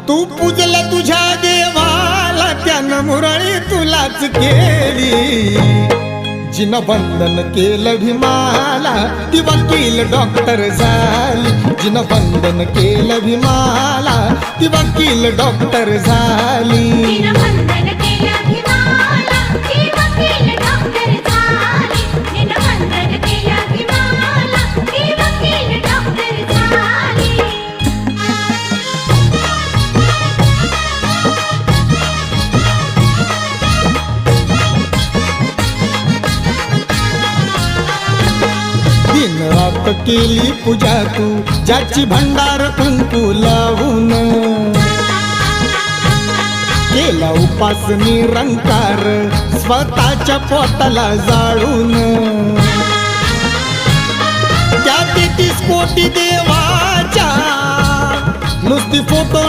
तू पूजला तुझ्या देवाला त्यानं मुरळी तुलाच केली जिनं वंदन केलं भीमाला ती वकील डॉक्टर झाली जिनं वंदन केलं भीमाला ती वकील डॉक्टर झाली दिन रात केली पूजा तू ज्याची भंडार कुंकू लावून केला उपास निरंकार स्वतःच्या पोटाला जाळून त्या 33 कोटी देवाच्या नुसती फोटो